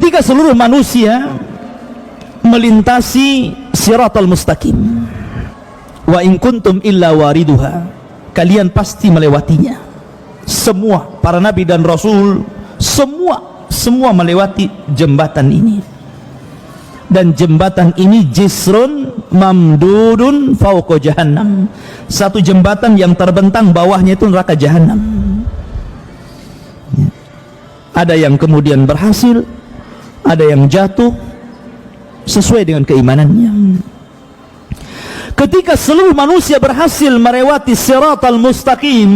ketika seluruh manusia melintasi siratal mustaqim, wa in kuntum illa wariduha, kalian pasti melewatinya. Semua para nabi dan rasul, semua melewati jembatan ini. Dan jembatan ini jisrun mamdudun fauqa jahannam, satu jembatan yang terbentang bawahnya itu neraka jahannam. Ada yang kemudian berhasil, ada yang jatuh sesuai dengan keimanannya. Ketika seluruh manusia berhasil melewati siratal mustaqim,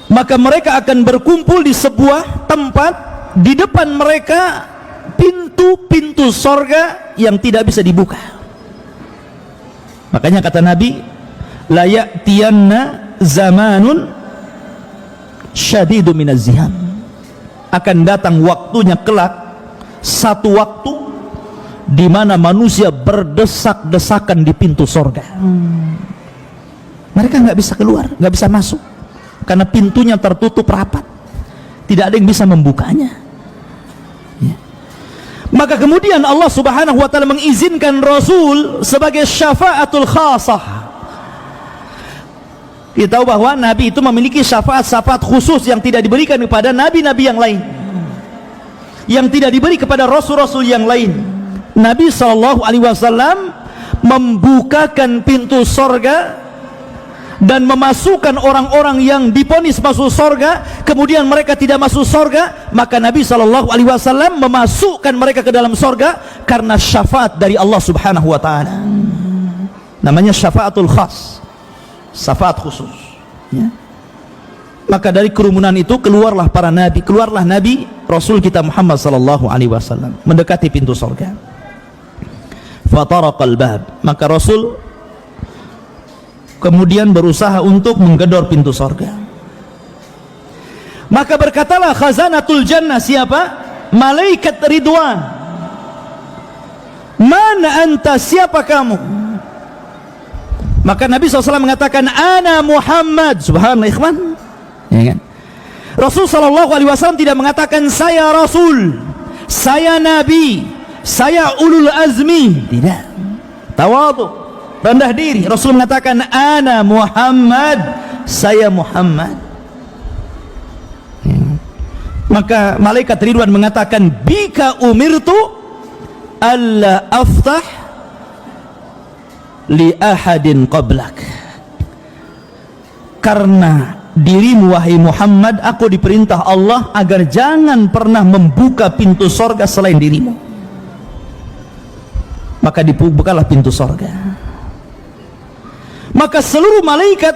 maka mereka akan berkumpul di sebuah tempat. Di depan mereka pintu-pintu sorga yang tidak bisa dibuka. Makanya kata Nabi, la ya'tiyanna zamanun syadidu minaz ziham, akan datang waktunya kelak, satu waktu di mana manusia berdesak-desakan di pintu sorga. Mereka nggak bisa keluar, nggak bisa masuk, karena pintunya tertutup rapat, tidak ada yang bisa membukanya. Ya. Maka kemudian Allah Subhanahu wa ta'ala mengizinkan Rasul sebagai syafaatul khasah. Kita tahu bahwa Nabi itu memiliki syafaat-syafaat khusus yang tidak diberikan kepada nabi-nabi yang lain, yang tidak diberi kepada rasul-rasul yang lain. Nabi SAW membukakan pintu sorga dan memasukkan orang-orang yang divonis masuk sorga, kemudian mereka tidak masuk sorga, maka Nabi SAW memasukkan mereka ke dalam sorga karena syafaat dari Allah Subhanahu wa ta'ala. Namanya syafaatul khas, syafaat khusus, ya. Maka dari kerumunan itu keluarlah para nabi, keluarlah Nabi Rasul kita Muhammad SAW mendekati pintu sorga. Fataraqal bab, maka Rasul kemudian berusaha untuk menggedor pintu sorga. Maka berkatalah khazanatul jannah, siapa? Malaikat Ridwan. Mana anta, siapa kamu? Maka Nabi SAW mengatakan, ana Muhammad. Subhanallah, ikhwan, ya kan? Rasul SAW tidak mengatakan saya Rasul, saya Nabi, saya ulul azmi. Tidak, tawadhu, rendah diri. Rasul mengatakan ana Muhammad, saya Muhammad. Maka malaikat Ridwan mengatakan, bika umirtu alla aftah li ahadin qablak, karena dirimu wahai Muhammad, aku diperintah Allah agar jangan pernah membuka pintu sorga selain dirimu. Maka dibukalah pintu sorga. Maka seluruh malaikat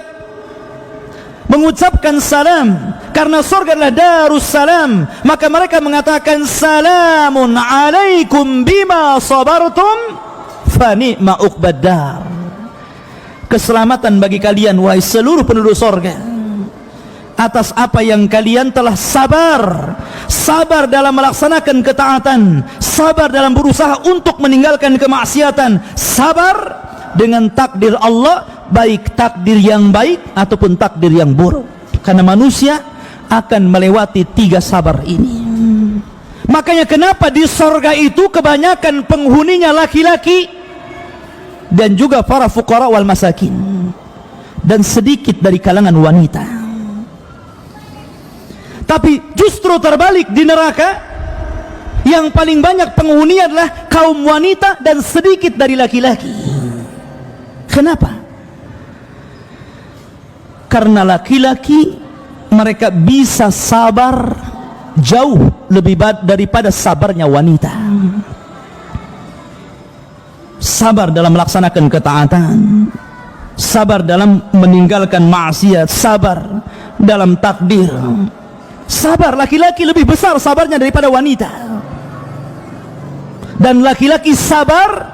mengucapkan salam, karena sorga adalah darus salam. Maka mereka mengatakan, salamun alaikum bima sabartum fa ni'ma uqbad dar. Keselamatan bagi kalian wahai seluruh penduduk sorga, atas apa yang kalian telah sabar. Sabar dalam melaksanakan ketaatan, sabar dalam berusaha untuk meninggalkan kemaksiatan, sabar dengan takdir Allah, baik takdir yang baik ataupun takdir yang buruk. Karena manusia akan melewati tiga sabar ini. Makanya kenapa di sorga itu kebanyakan penghuninya laki-laki dan juga para fuqara wal masakin, dan sedikit dari kalangan wanita. Tapi justru terbalik di neraka, yang paling banyak penghuni adalah kaum wanita dan sedikit dari laki-laki. Kenapa? Karena laki-laki mereka bisa sabar jauh lebih daripada sabarnya wanita. Sabar dalam melaksanakan ketaatan, sabar dalam meninggalkan maksiat, sabar dalam takdir. Sabar laki-laki lebih besar sabarnya daripada wanita. Dan laki-laki sabar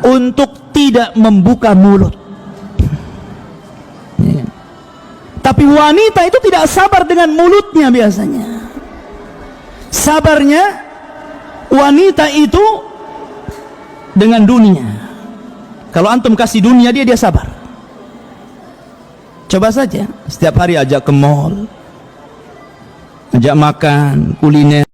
untuk tidak membuka mulut. Tapi wanita itu tidak sabar dengan mulutnya biasanya. Sabarnya wanita itu dengan dunia. Kalau antum kasih dunia dia sabar. Coba saja setiap hari ajak ke mall, ajak makan, kuliner.